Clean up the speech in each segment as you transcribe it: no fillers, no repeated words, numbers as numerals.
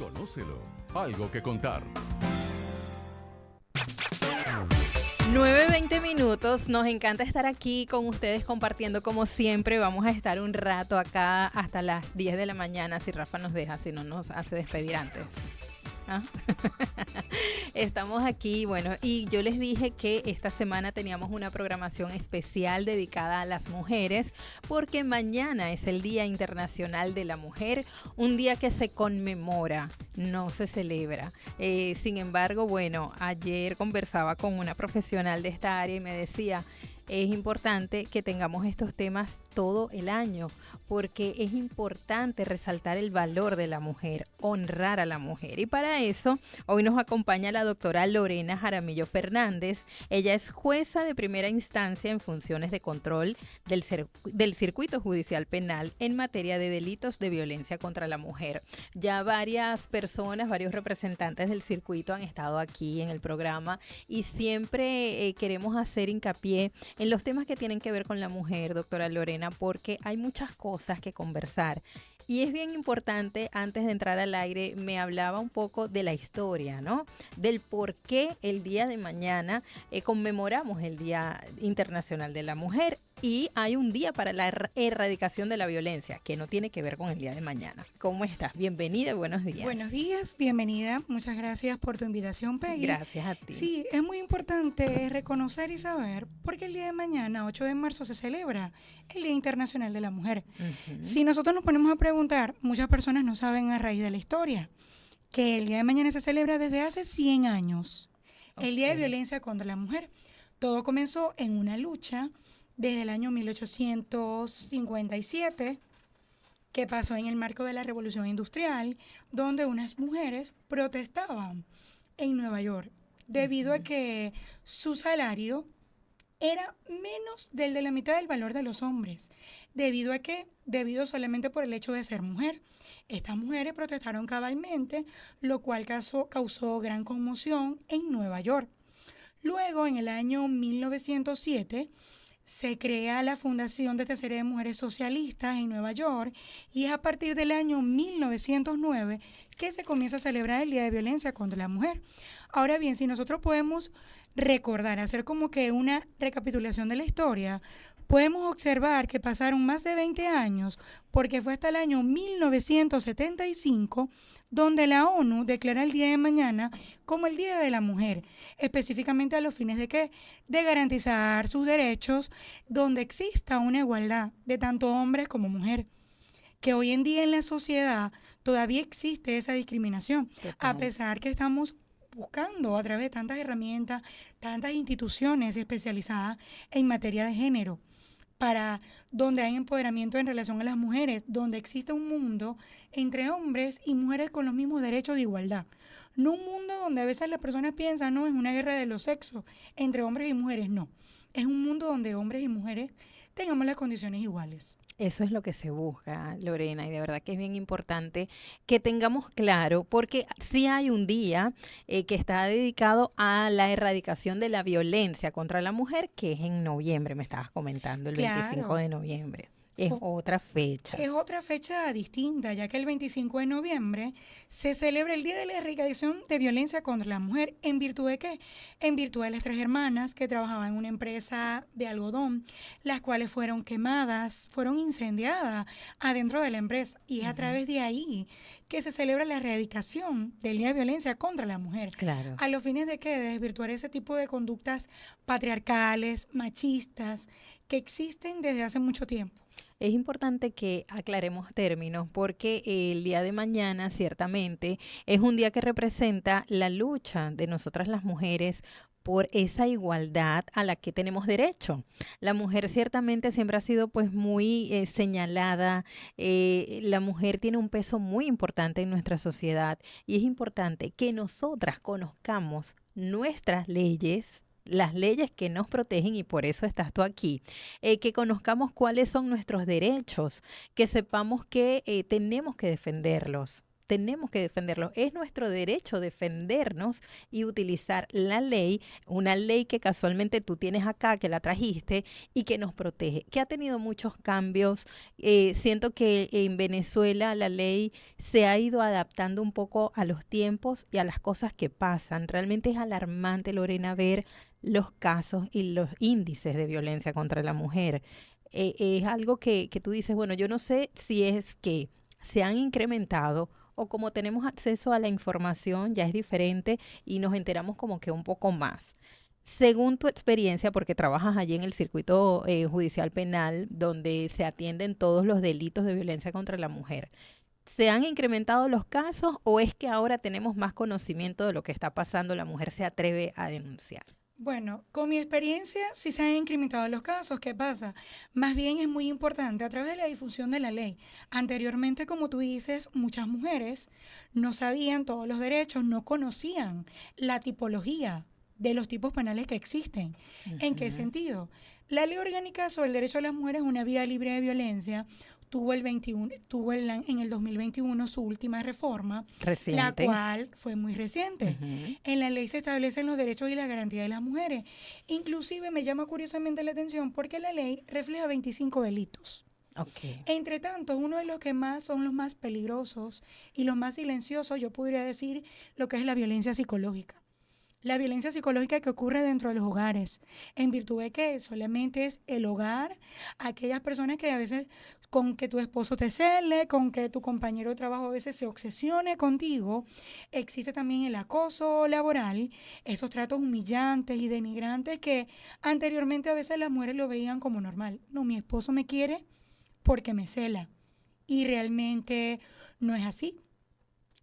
Conócelo. Algo que contar. 9:20. Nos encanta estar aquí con ustedes compartiendo como siempre. Vamos a estar un rato acá hasta las 10 de la mañana si Rafa nos deja, si no nos hace despedir antes. ¿Ah? Estamos aquí, bueno, y yo les dije que esta semana teníamos una programación especial dedicada a las mujeres, porque mañana es el Día Internacional de la Mujer, un día que se conmemora, no se celebra. Sin embargo, bueno, ayer conversaba con una profesional de esta área y me decía: es importante que tengamos estos temas todo el año, porque es importante resaltar el valor de la mujer, honrar a la mujer. Y para eso, hoy nos acompaña la doctora Lorena Jaramillo Fernández. Ella es jueza de primera instancia en funciones de control del Circuito Judicial Penal en materia de delitos de violencia contra la mujer. Ya varias personas, varios representantes del circuito han estado aquí en el programa y siempre queremos hacer hincapié en los temas que tienen que ver con la mujer, doctora Lorena, porque hay muchas cosas que conversar. Y es bien importante, antes de entrar al aire, me hablaba un poco de la historia, ¿no? Del por qué el día de mañana conmemoramos el Día Internacional de la Mujer y hay un día para la erradicación de la violencia, que no tiene que ver con el día de mañana. ¿Cómo estás? Bienvenida y buenos días. Buenos días, bienvenida. Muchas gracias por tu invitación, Peggy. Gracias a ti. Sí, es muy importante reconocer y saber por qué el día de mañana, 8 de marzo, se celebra el Día Internacional de la Mujer. Si nosotros nos ponemos a preguntar, muchas personas no saben a raíz de la historia que el día de mañana se celebra desde hace 100 años. El Día de Violencia contra la Mujer. Todo comenzó en una lucha desde el año 1857, que pasó en el marco de la Revolución Industrial, donde unas mujeres protestaban en Nueva York debido a que su salario era menos del de la mitad del valor de los hombres. ¿Debido a qué? Debido solamente por el hecho de ser mujer. Estas mujeres protestaron cabalmente, lo cual causó gran conmoción en Nueva York. Luego, en el año 1907, se crea la Fundación de Tercera de Mujeres Socialistas en Nueva York y es a partir del año 1909 que se comienza a celebrar el Día de Violencia contra la Mujer. Ahora bien, si nosotros podemos recordar, hacer como que una recapitulación de la historia, podemos observar que pasaron más de 20 años porque fue hasta el año 1975 donde la ONU declara el día de mañana como el Día de la Mujer, específicamente a los fines de ¿qué? De garantizar sus derechos, donde exista una igualdad de tanto hombres como mujeres. Que hoy en día en la sociedad todavía existe esa discriminación, a pesar que estamos buscando a través de tantas herramientas, tantas instituciones especializadas en materia de género, para donde hay empoderamiento en relación a las mujeres, donde existe un mundo entre hombres y mujeres con los mismos derechos de igualdad. No un mundo donde a veces las personas piensan, no, es una guerra de los sexos, entre hombres y mujeres, no. Es un mundo donde hombres y mujeres tengamos las condiciones iguales. Eso es lo que se busca, Lorena, y de verdad que es bien importante que tengamos claro, porque sí hay un día que está dedicado a la erradicación de la violencia contra la mujer, que es en noviembre, me estabas comentando, el 25 de noviembre. Es otra fecha. Es otra fecha distinta, ya que el 25 de noviembre se celebra el Día de la Erradicación de Violencia contra la Mujer. ¿En virtud de qué? En virtud de las 3 hermanas que trabajaban en una empresa de algodón, las cuales fueron quemadas, fueron incendiadas adentro de la empresa. Y es a través de ahí que se celebra la erradicación del Día de Violencia contra la Mujer. Claro. ¿A los fines de qué? De desvirtuar ese tipo de conductas patriarcales, machistas, que existen desde hace mucho tiempo. Es importante que aclaremos términos porque el día de mañana ciertamente es un día que representa la lucha de nosotras las mujeres por esa igualdad a la que tenemos derecho. La mujer ciertamente siempre ha sido pues muy señalada, la mujer tiene un peso muy importante en nuestra sociedad y es importante que nosotras conozcamos nuestras leyes, las leyes que nos protegen y por eso estás tú aquí, que conozcamos cuáles son nuestros derechos, que sepamos que tenemos que defenderlos. tenemos que defenderlos. Es nuestro derecho defendernos y utilizar la ley, una ley que casualmente tú tienes acá, que la trajiste y que nos protege, que ha tenido muchos cambios. Siento que en Venezuela la ley se ha ido adaptando un poco a los tiempos y a las cosas que pasan. Realmente es alarmante, Lorena, ver los casos y los índices de violencia contra la mujer. Es algo que tú dices, bueno, yo no sé si es que se han incrementado o como tenemos acceso a la información ya es diferente y nos enteramos como que un poco más. Según tu experiencia, porque trabajas allí en el circuito judicial penal, donde se atienden todos los delitos de violencia contra la mujer, ¿se han incrementado los casos o es que ahora tenemos más conocimiento de lo que está pasando, la mujer se atreve a denunciar? Bueno, con mi experiencia sí se han incrementado los casos. ¿Qué pasa? Más bien es muy importante a través de la difusión de la ley. Anteriormente, como tú dices, muchas mujeres no sabían todos los derechos, no conocían la tipología de los tipos penales que existen. ¿En qué sentido? La Ley Orgánica sobre el Derecho de las Mujeres a una Vida Libre de Violencia tuvo en el 2021 su última reforma, Reciente. la cual fue muy reciente. En la ley se establecen los derechos y la garantía de las mujeres. Inclusive me llama curiosamente la atención porque la ley refleja 25 delitos. Okay. Entre tanto, uno de los que más son los más peligrosos y los más silenciosos, yo podría decir lo que es la violencia psicológica. La violencia psicológica que ocurre dentro de los hogares, en virtud de que solamente es el hogar, aquellas personas que a veces con que tu esposo te cele, con que tu compañero de trabajo a veces se obsesione contigo. Existe también el acoso laboral, esos tratos humillantes y denigrantes que anteriormente a veces las mujeres lo veían como normal. No, mi esposo me quiere porque me cela. Y realmente no es así.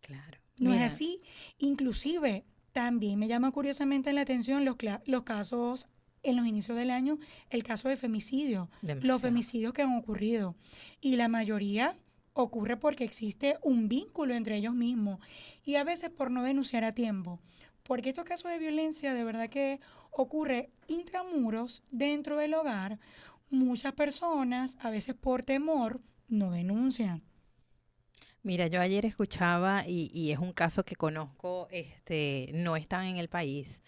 Claro. No es así. Inclusive también me llama curiosamente la atención los casos en los inicios del año, el caso de femicidio, los femicidios que han ocurrido. Y la mayoría ocurre porque existe un vínculo entre ellos mismos y a veces por no denunciar a tiempo. Porque estos casos de violencia de verdad que ocurre intramuros dentro del hogar. Muchas personas, a veces por temor, no denuncian. Mira, yo ayer escuchaba, y es un caso que conozco, no están en el país,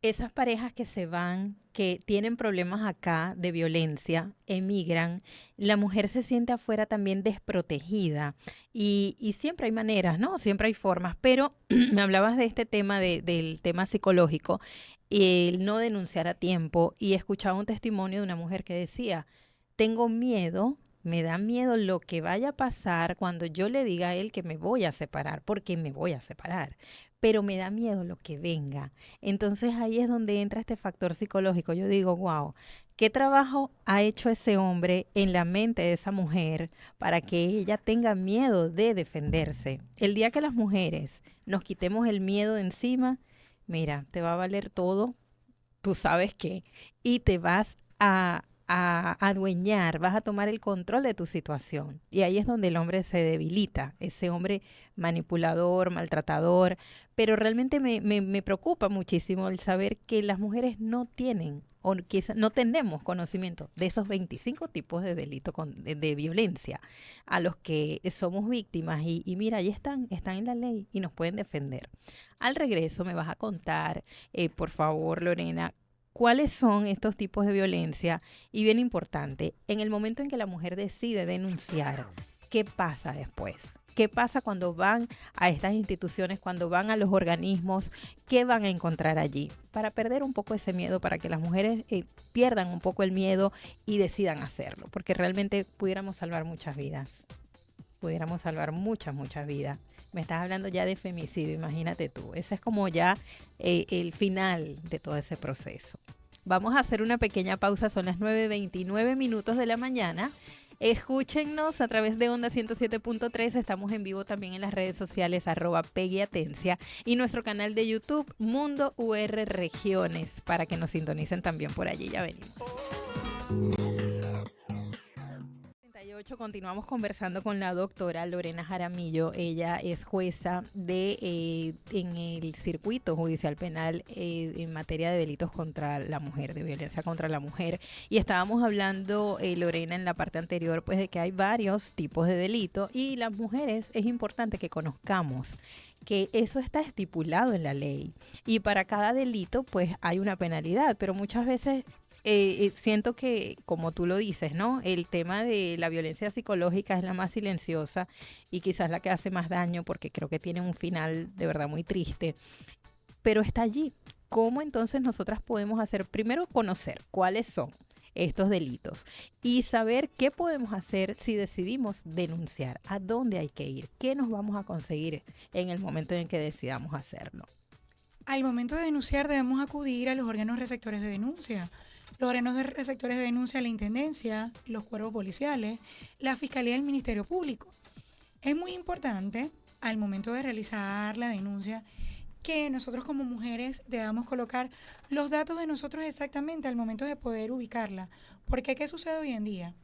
esas parejas que se van, que tienen problemas acá de violencia, emigran, la mujer se siente afuera también desprotegida y siempre hay maneras, ¿no? Siempre hay formas, pero me hablabas de este tema, del tema psicológico, el no denunciar a tiempo y escuchaba un testimonio de una mujer que decía, tengo miedo. Me da miedo lo que vaya a pasar cuando yo le diga a él que me voy a separar, porque me voy a separar. Pero me da miedo lo que venga. Entonces ahí es donde entra este factor psicológico. Yo digo, wow, ¿qué trabajo ha hecho ese hombre en la mente de esa mujer para que ella tenga miedo de defenderse? El día que las mujeres nos quitemos el miedo de encima, mira, te va a valer todo, tú sabes qué, y te vas a adueñar, vas a tomar el control de tu situación. Y ahí es donde el hombre se debilita, ese hombre manipulador, maltratador. Pero realmente me preocupa muchísimo el saber que las mujeres no tienen o quizás no tenemos conocimiento de esos 25 tipos de delitos de violencia a los que somos víctimas. Y mira, ahí están en la ley y nos pueden defender. Al regreso me vas a contar, por favor, Lorena, ¿cuáles son estos tipos de violencia? Y bien importante, en el momento en que la mujer decide denunciar, ¿qué pasa después? ¿Qué pasa cuando van a estas instituciones, cuando van a los organismos? ¿Qué van a encontrar allí? Para perder un poco ese miedo, para que las mujeres pierdan un poco el miedo y decidan hacerlo, porque realmente pudiéramos salvar muchas vidas. Pudiéramos salvar muchas vidas. Me estás hablando ya de femicidio, imagínate tú. Ese es como ya el final de todo ese proceso. Vamos a hacer una pequeña pausa, son las 9:29 de la mañana. Escúchennos a través de Onda 107.3, estamos en vivo también en las redes sociales @PeggyAtencia y nuestro canal de YouTube Mundo UR Regiones, para que nos sintonicen también por allí, ya venimos. 8 continuamos conversando con la doctora Lorena Jaramillo. Ella es jueza en el circuito judicial penal en materia de delitos contra la mujer, de violencia contra la mujer. Y estábamos hablando, Lorena, en la parte anterior, pues de que hay varios tipos de delitos y las mujeres es importante que conozcamos que eso está estipulado en la ley y para cada delito pues hay una penalidad, pero muchas veces siento que, como tú lo dices, ¿no? El tema de la violencia psicológica es la más silenciosa y quizás la que hace más daño porque creo que tiene un final de verdad muy triste, pero está allí. ¿Cómo entonces nosotras podemos hacer? Primero, conocer cuáles son estos delitos y saber qué podemos hacer si decidimos denunciar, a dónde hay que ir, qué nos vamos a conseguir en el momento en que decidamos hacerlo. Al momento de denunciar debemos acudir a los órganos receptores de denuncia. Los órganos receptores de denuncia, la Intendencia, los cuerpos policiales, la Fiscalía y el Ministerio Público. Es muy importante al momento de realizar la denuncia que nosotros como mujeres debamos colocar los datos de nosotros exactamente al momento de poder ubicarla. Porque ¿qué sucede hoy en día?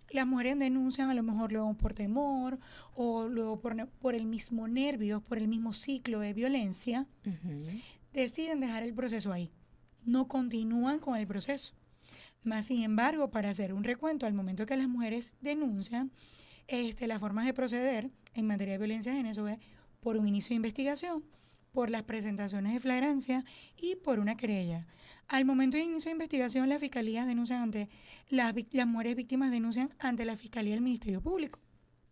Las mujeres denuncian a lo mejor luego por temor o luego por el mismo nervios, por el mismo ciclo de violencia, deciden dejar el proceso ahí. No continúan con el proceso. Más sin embargo, para hacer un recuento al momento que las mujeres denuncian, las formas de proceder en materia de violencia de género es por un inicio de investigación, por las presentaciones de flagrancia y por una querella. Al momento de inicio de investigación, las fiscalías denuncian ante las mujeres víctimas denuncian ante la Fiscalía del Ministerio Público.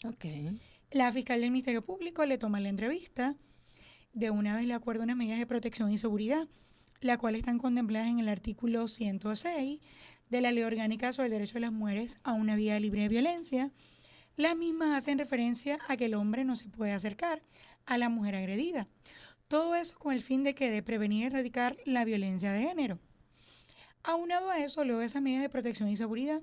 Okay. La Fiscalía del Ministerio Público le toma la entrevista, de una vez le acuerda unas medidas de protección y seguridad, las cuales están contempladas en el artículo 106 de la Ley Orgánica sobre el Derecho de las Mujeres a una vida libre de violencia. Las mismas hacen referencia a que el hombre no se puede acercar a la mujer agredida. Todo eso con el fin de prevenir y erradicar la violencia de género. Aunado a eso, luego de esas medidas de protección y seguridad,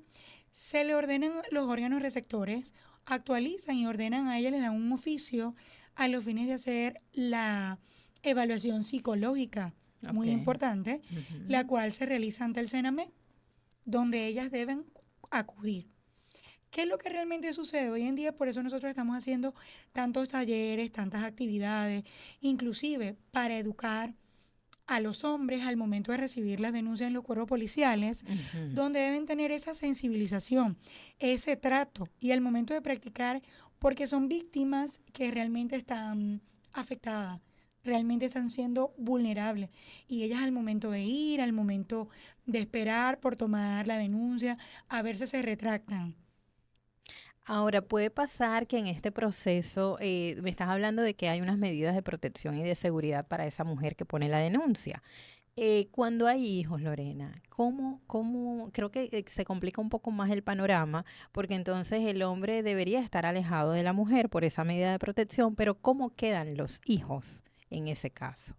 se le ordenan los órganos receptores, actualizan y ordenan a ella, les dan un oficio a los fines de hacer la evaluación psicológica, muy importante, la cual se realiza ante el CENAME, donde ellas deben acudir. ¿Qué es lo que realmente sucede hoy en día? Por eso nosotros estamos haciendo tantos talleres, tantas actividades, inclusive para educar a los hombres al momento de recibir las denuncias en los cuerpos policiales, donde deben tener esa sensibilización, ese trato y al momento de practicar, porque son víctimas que realmente están afectadas, realmente están siendo vulnerables y ellas al momento de ir, al momento de esperar por tomar la denuncia, a veces se retractan. Ahora, puede pasar que en este proceso, me estás hablando de que hay unas medidas de protección y de seguridad para esa mujer que pone la denuncia. Cuando hay hijos, Lorena, ¿cómo? Creo que se complica un poco más el panorama, porque entonces el hombre debería estar alejado de la mujer por esa medida de protección, pero ¿cómo quedan los hijos en ese caso?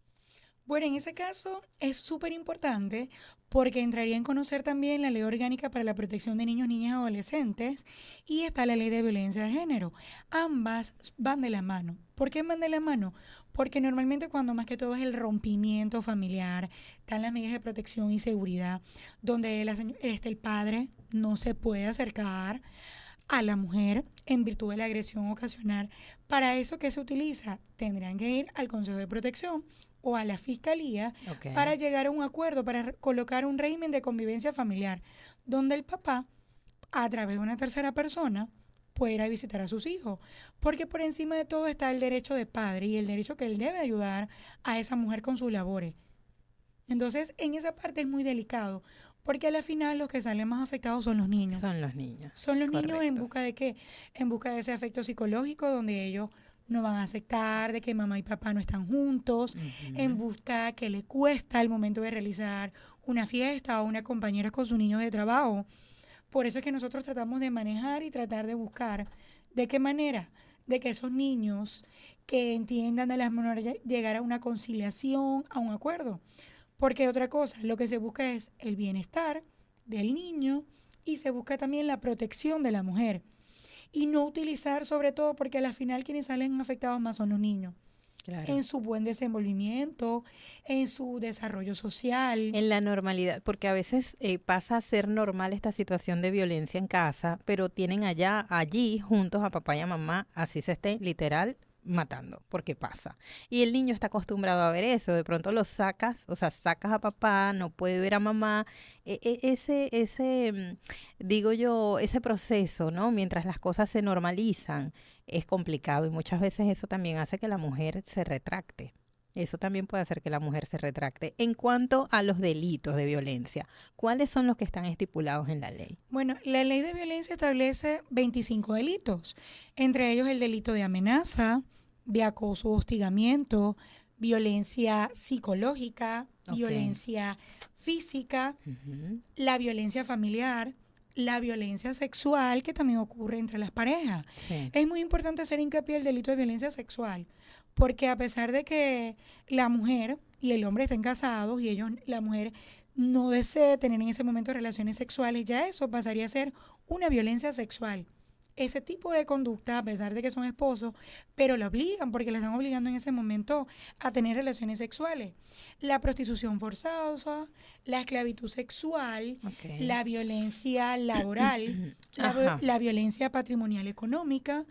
Bueno, en ese caso es súper importante porque entraría en conocer también la Ley Orgánica para la Protección de Niños, Niñas y Adolescentes y está la Ley de Violencia de Género. Ambas van de la mano. ¿Por qué van de la mano? Porque normalmente cuando más que todo es el rompimiento familiar, están las medidas de protección y seguridad, donde el padre no se puede acercar a la mujer en virtud de la agresión ocasional. Para eso, ¿qué se utiliza? Tendrán que ir al Consejo de Protección o a la Fiscalía para llegar a un acuerdo, para colocar un régimen de convivencia familiar, donde el papá, a través de una tercera persona, puede ir a visitar a sus hijos. Porque por encima de todo está el derecho de padre y el derecho que él debe ayudar a esa mujer con sus labores. Entonces, en esa parte es muy delicado, porque a la final los que salen más afectados son los niños. Son los niños. Son los niños en busca de ¿qué? En busca de ese afecto psicológico donde ellos no van a aceptar de que mamá y papá no están juntos, en busca que le cuesta al momento de realizar una fiesta o una compañera con sus niños de trabajo. Por eso es que nosotros tratamos de manejar y tratar de buscar de qué manera, de que esos niños que entiendan de las menores llegar a una conciliación, a un acuerdo. Porque otra cosa, lo que se busca es el bienestar del niño y se busca también la protección de la mujer. Y no utilizar, sobre todo, porque al final quienes salen afectados más son los niños. Claro. en su buen desenvolvimiento, en su desarrollo social. En la normalidad, porque a veces pasa a ser normal esta situación de violencia en casa, pero tienen allí juntos a papá y a mamá, así se estén literal matando, porque pasa. Y el niño está acostumbrado a ver eso, de pronto lo sacas, o sea, sacas a papá, no puede ver a mamá, digo yo, ese proceso, ¿no? Mientras las cosas se normalizan, es complicado y muchas veces eso también hace que la mujer se retracte. Eso también puede hacer que la mujer se retracte. En cuanto a los delitos de violencia, ¿cuáles son los que están estipulados en la ley? Bueno, la ley de violencia establece 25 delitos, entre ellos el delito de amenaza, de acoso o hostigamiento, violencia psicológica, Ok. violencia física, Ujú. la violencia familiar, la violencia sexual que también ocurre entre las parejas. Sí. Es muy importante hacer hincapié en el delito de violencia sexual, porque a pesar de que la mujer y el hombre estén casados y la mujer no desee tener en ese momento relaciones sexuales, ya eso pasaría a ser una violencia sexual. Ese tipo de conducta, a pesar de que son esposos, pero la obligan porque la están obligando en ese momento a tener relaciones sexuales. La prostitución forzosa, la esclavitud sexual, Ok. la violencia laboral, Ajá. la violencia patrimonial económica,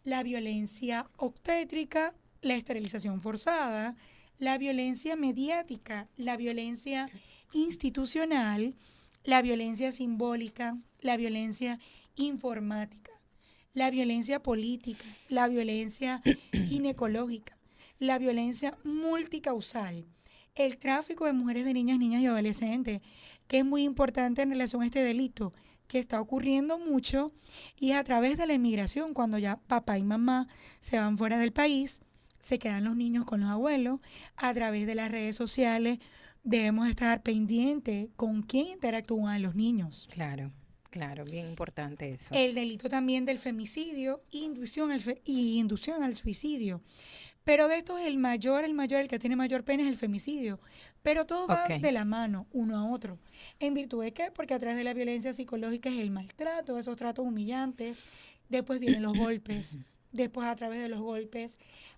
la violencia obstétrica, la esterilización forzada, la violencia mediática, la violencia institucional, la violencia simbólica, la violencia informática, la violencia política, la violencia ginecológica, la violencia multicausal, el tráfico de mujeres, de niñas, niñas y adolescentes, que es muy importante en relación a este delito, que está ocurriendo mucho y es a través de la inmigración, cuando ya papá y mamá se van fuera del país, se quedan los niños con los abuelos, a través de las redes sociales debemos estar pendientes con quién interactúan los niños. Claro, claro, bien importante eso. El delito también del femicidio y inducción al suicidio. Pero de estos el que tiene mayor pena es el femicidio. Pero todo va Ok. de la mano, uno a otro. ¿En virtud de qué? Porque a través de la violencia psicológica es el maltrato, esos tratos humillantes. Después vienen los golpes. Después a través de los golpes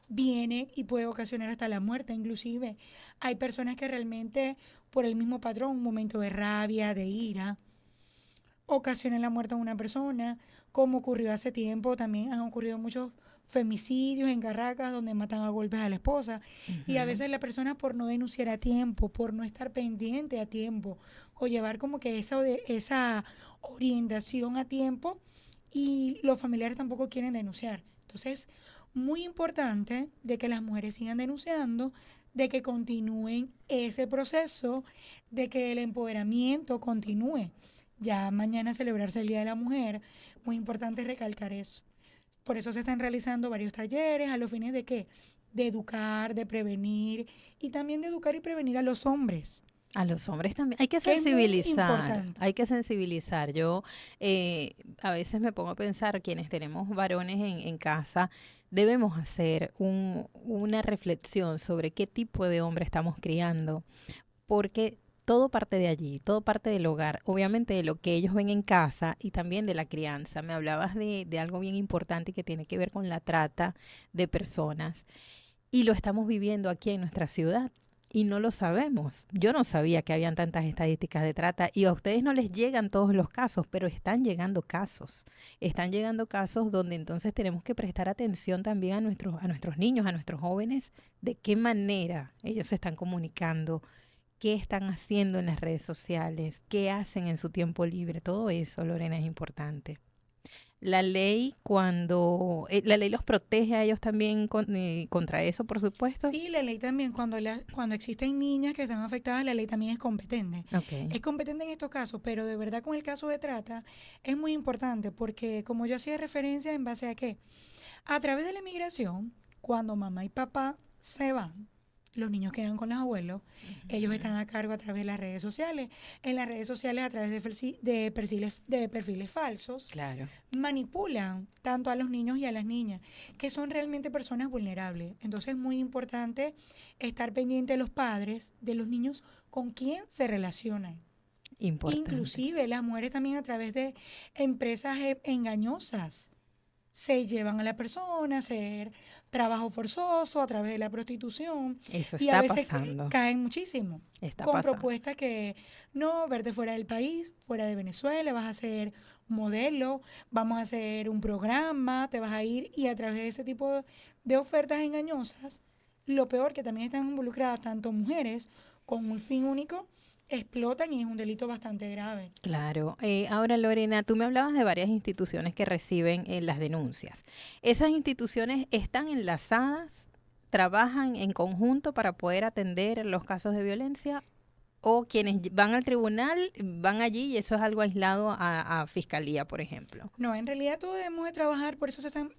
viene y puede ocasionar hasta la muerte. Inclusive hay personas que realmente por el mismo patrón, un momento de rabia, de ira, ocasiona la muerte de una persona, como ocurrió hace tiempo, también han ocurrido muchos femicidios en Caracas donde matan a golpes a la esposa y a Ujú. veces la persona por no denunciar a tiempo, por no estar pendiente a tiempo o llevar como que esa orientación a tiempo y los familiares tampoco quieren denunciar. Entonces, muy importante de que las mujeres sigan denunciando, de que continúen ese proceso, de que el empoderamiento continúe. Ya mañana celebrarse el Día de la Mujer, muy importante recalcar eso. Por eso se están realizando varios talleres a los fines de qué? De educar, de prevenir y también de educar y prevenir a los hombres, A los hombres también. Hay que que es muy sensibilizar, importante. hay que sensibilizar. Yo a veces me pongo a pensar, quienes tenemos varones en casa, debemos hacer una reflexión sobre qué tipo de hombre estamos criando, porque todo parte de allí, todo parte del hogar, obviamente de lo que ellos ven en casa y también de la crianza. Me hablabas de algo bien importante que tiene que ver con la trata de personas y lo estamos viviendo aquí en nuestra ciudad. Y no lo sabemos. Yo no sabía que habían tantas estadísticas de trata y a ustedes no les llegan todos los casos, pero están llegando casos. Están llegando casos donde entonces tenemos que prestar atención también a nuestros niños, a nuestros jóvenes, de qué manera ellos se están comunicando, qué están haciendo en las redes sociales, qué hacen en su tiempo libre. Todo eso, Lorena, es importante. La ley, la ley los protege a ellos también contra eso, por supuesto. Sí, la ley también, cuando existen niñas que están afectadas, la ley también es competente. Ok. Es competente en estos casos, pero de verdad con el caso de trata es muy importante porque como yo hacía referencia en base a qué, a través de la inmigración, cuando mamá y papá se van, los niños quedan con los abuelos, ellos están a cargo a través de las redes sociales. En las redes sociales, a través de perfiles falsos, Claro. manipulan tanto a los niños y a las niñas, que son realmente personas vulnerables. Entonces es muy importante estar pendiente de los padres, de los niños con quién se relacionan. Importante. Inclusive las mujeres también a través de empresas engañosas se llevan a la persona a hacer trabajo forzoso, a través de la prostitución. Eso Y a está veces pasando. caen muchísimo Está con pasando. propuestas que no, verte fuera del país, fuera de Venezuela, vas a ser modelo, vamos a hacer un programa, te vas a ir y a través de ese tipo de ofertas engañosas, lo peor que también están involucradas tanto mujeres con un fin único, explotan y es un delito bastante grave. Claro. Ahora, Lorena, tú me hablabas de varias instituciones que reciben las denuncias. ¿Esas instituciones están enlazadas, trabajan en conjunto para poder atender los casos de violencia? ¿O quienes van al tribunal van allí y eso es algo aislado a fiscalía, por ejemplo? No, en realidad todos debemos de trabajar, por eso se están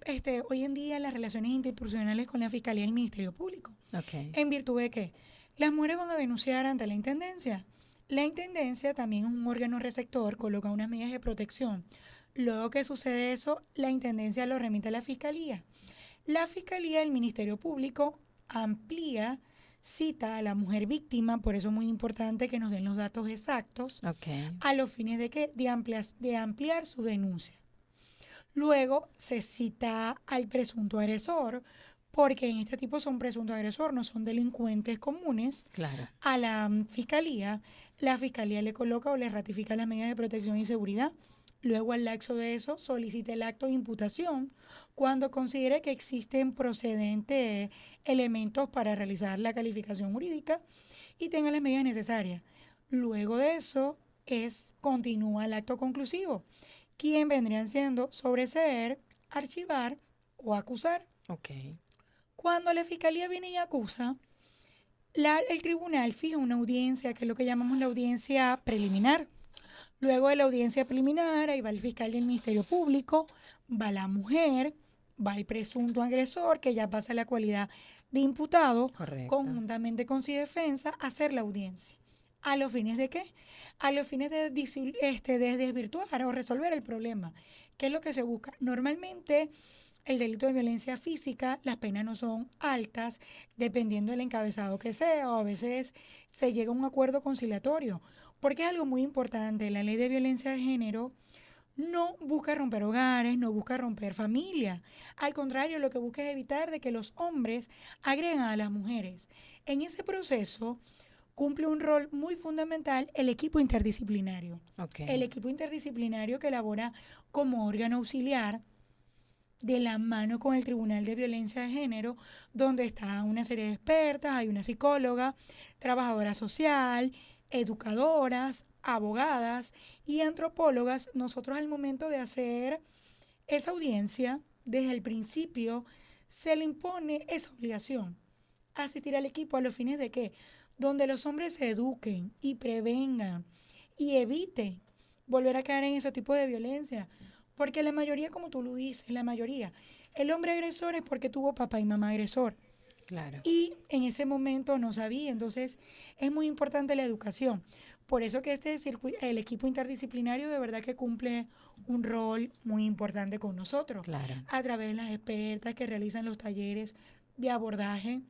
hoy en día las relaciones institucionales con la Fiscalía y el Ministerio Público. Ok. ¿En virtud de qué? Las mujeres van a denunciar ante la Intendencia. La Intendencia también es un órgano receptor, coloca unas medidas de protección. Luego que sucede eso, la Intendencia lo remite a la Fiscalía. La Fiscalía del Ministerio Público amplía, cita a la mujer víctima, por eso es muy importante que nos den los datos exactos, Ok. a los fines de que de ampliar su denuncia. Luego se cita al presunto agresor, porque en este tipo son presuntos agresores, no son delincuentes comunes, Claro. a la fiscalía. La fiscalía le coloca o le ratifica las medidas de protección y seguridad. Luego, al lapso de eso, solicita el acto de imputación cuando considere que existen procedentes elementos para realizar la calificación jurídica y tenga las medidas necesarias. Luego de eso, continúa el acto conclusivo, quien vendrían siendo sobreseer, archivar o acusar. Ok. Cuando la fiscalía viene y acusa, el tribunal fija una audiencia, que es lo que llamamos la audiencia preliminar. Luego de la audiencia preliminar, ahí va el fiscal del Ministerio Público, va la mujer, va el presunto agresor, que ya pasa la cualidad de imputado, Correcto. conjuntamente con su defensa, a hacer la audiencia. ¿A los fines de qué? A los fines de desvirtuar o resolver el problema. ¿Qué es lo que se busca? Normalmente, el delito de violencia física, las penas no son altas, dependiendo del encabezado que sea, o a veces se llega a un acuerdo conciliatorio, porque es algo muy importante. La ley de violencia de género no busca romper hogares, no busca romper familias. Al contrario, lo que busca es evitar de que los hombres agreguen a las mujeres. En ese proceso cumple un rol muy fundamental el equipo interdisciplinario. Ok. El equipo interdisciplinario que elabora como órgano auxiliar de la mano con el Tribunal de Violencia de Género, donde está una serie de expertas, hay una psicóloga, trabajadora social, educadoras, abogadas y antropólogas. Nosotros al momento de hacer esa audiencia, desde el principio, se le impone esa obligación, asistir al equipo a los fines de que, donde los hombres se eduquen y prevengan y eviten volver a caer en ese tipo de violencia. Porque la mayoría, como tú lo dices, la mayoría, el hombre agresor es porque tuvo papá y mamá agresor. Claro. Y en ese momento no sabía. Entonces, es muy importante la educación. Por eso que el equipo interdisciplinario de verdad que cumple un rol muy importante con nosotros. Claro. A través de las expertas que realizan los talleres de abordaje,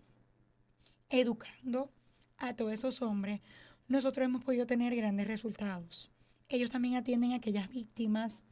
educando a todos esos hombres, nosotros hemos podido tener grandes resultados. Ellos también atienden a aquellas víctimas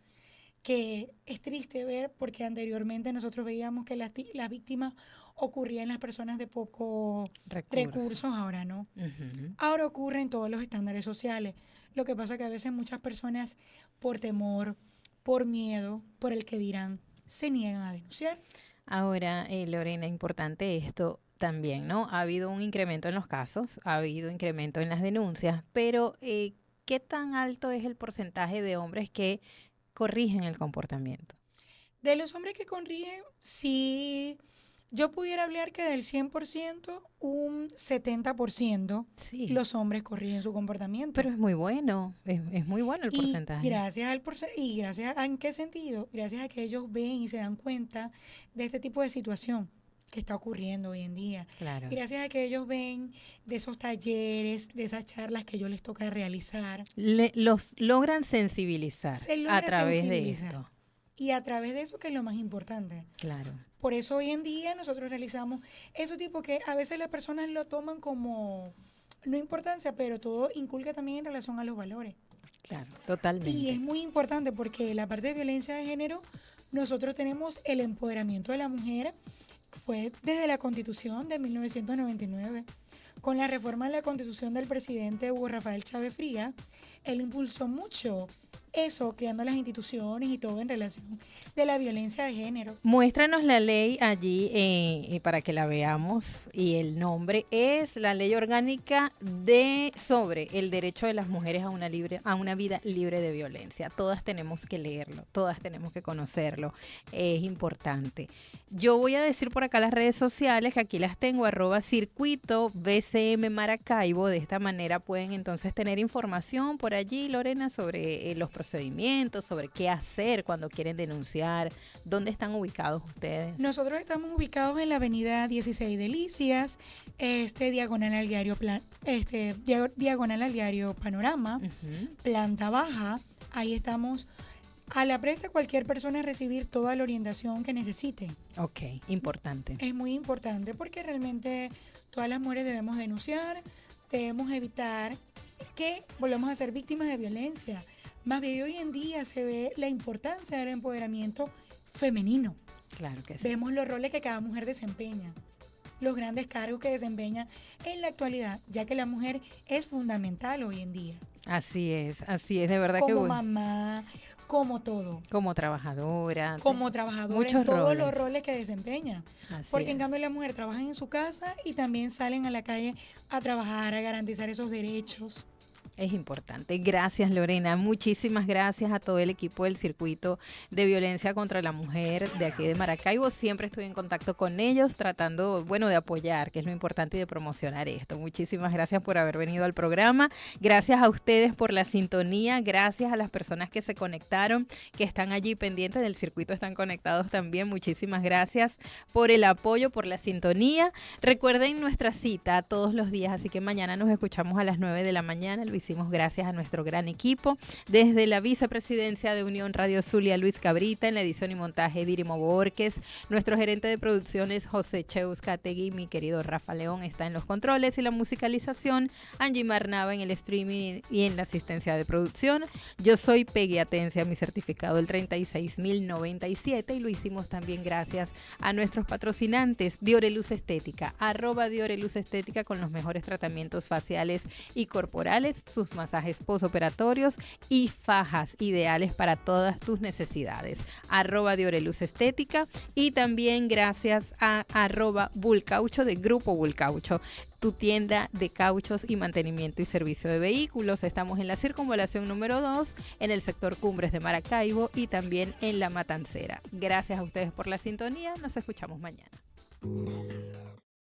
que es triste ver, porque anteriormente nosotros veíamos que las víctimas ocurrían en las personas de pocos recursos, ahora no. Ujú. Ahora ocurre en todos los estándares sociales. Lo que pasa es que a veces muchas personas, por temor, por miedo, por el que dirán, se niegan a denunciar. Ahora, Lorena, importante esto también, ¿no? Ha habido un incremento en los casos, ha habido incremento en las denuncias, pero ¿qué tan alto es el porcentaje de hombres que corrigen el comportamiento? De los hombres que corrigen, si yo pudiera hablar que del 100%, un 70% Sí, los hombres corrigen su comportamiento. pero es muy bueno, es muy bueno el Y porcentaje. gracias ¿en qué sentido? Gracias a que ellos ven y se dan cuenta de este tipo de situación que está ocurriendo hoy en día. Claro. Gracias a que ellos ven de esos talleres, de esas charlas que yo les toca realizar. Los logran sensibilizar Se a logra través sensibilizar. de esto. Y a través de eso, que es lo más importante. Claro. Por eso hoy en día nosotros realizamos eso tipo que a veces las personas lo toman como no importancia, pero todo inculca también en relación a los valores. Claro, Y es totalmente. muy importante porque la parte de violencia de género, nosotros tenemos el empoderamiento de la mujer fue desde la Constitución de 1999. Con la reforma de la Constitución del presidente Hugo Rafael Chávez Frías, él impulsó mucho eso, creando las instituciones y todo en relación de la violencia de género. Muéstranos la ley allí para que la veamos, y el nombre es la Ley Orgánica sobre el derecho de las mujeres a una vida libre de violencia. Todas tenemos que leerlo, todas tenemos que conocerlo, es importante. Yo voy a decir por acá las redes sociales, que aquí las tengo, @circuito BCM Maracaibo. De esta manera pueden entonces tener información por allí, Lorena, sobre los procedimientos, sobre qué hacer cuando quieren denunciar. ¿Dónde están ubicados ustedes? Nosotros estamos ubicados en la avenida 16 Delicias, diagonal al diario Panorama, planta baja. Ahí estamos a la presta cualquier persona a recibir toda la orientación que necesite. Ok, importante. Es muy importante porque realmente todas las mujeres debemos denunciar, debemos evitar que volvamos a ser víctimas de violencia. Más bien hoy en día se ve la importancia del empoderamiento femenino. Claro que sí. Vemos los roles que cada mujer desempeña, los grandes cargos que desempeña en la actualidad, ya que la mujer es fundamental hoy en día. Así es, de verdad que como mamá, como todo. Como trabajadora. Muchos en todos roles. Los roles que desempeña. Así porque es. En cambio la mujer trabaja en su casa y también salen a la calle a trabajar, a garantizar esos derechos. Es importante. Gracias, Lorena. Muchísimas gracias a todo el equipo del Circuito de Violencia contra la Mujer de aquí de Maracaibo. Siempre estoy en contacto con ellos tratando, de apoyar, que es lo importante, y de promocionar esto. Muchísimas gracias por haber venido al programa. Gracias a ustedes por la sintonía. Gracias a las personas que se conectaron, que están allí pendientes del circuito, están conectados también. Muchísimas gracias por el apoyo, por la sintonía. Recuerden nuestra cita todos los días, así que mañana nos escuchamos a las 9 de la mañana. Lo hicimos gracias a nuestro gran equipo. Desde la vicepresidencia de Unión Radio Zulia, Luis Cabrita, en la edición y montaje, Dirimo Borges. Nuestro gerente de producciones, José Cheuscategui. Mi querido Rafa León está en los controles y la musicalización, Angie Marnava en el streaming y en la asistencia de producción. Yo soy Peggy Atencia, mi certificado el 36097, y lo hicimos también gracias a nuestros patrocinantes, Dioreluz Estética, @Dioreluz Estética, con los mejores tratamientos faciales y corporales, sus masajes postoperatorios y fajas ideales para todas tus necesidades, @Dioreluz Estética. Y también gracias a @Bulcaucho de Grupo Bulcaucho, tu tienda de cauchos y mantenimiento y servicio de vehículos. Estamos en la circunvalación número 2, en el sector Cumbres de Maracaibo y también en La Matancera. Gracias a ustedes por la sintonía. Nos escuchamos mañana.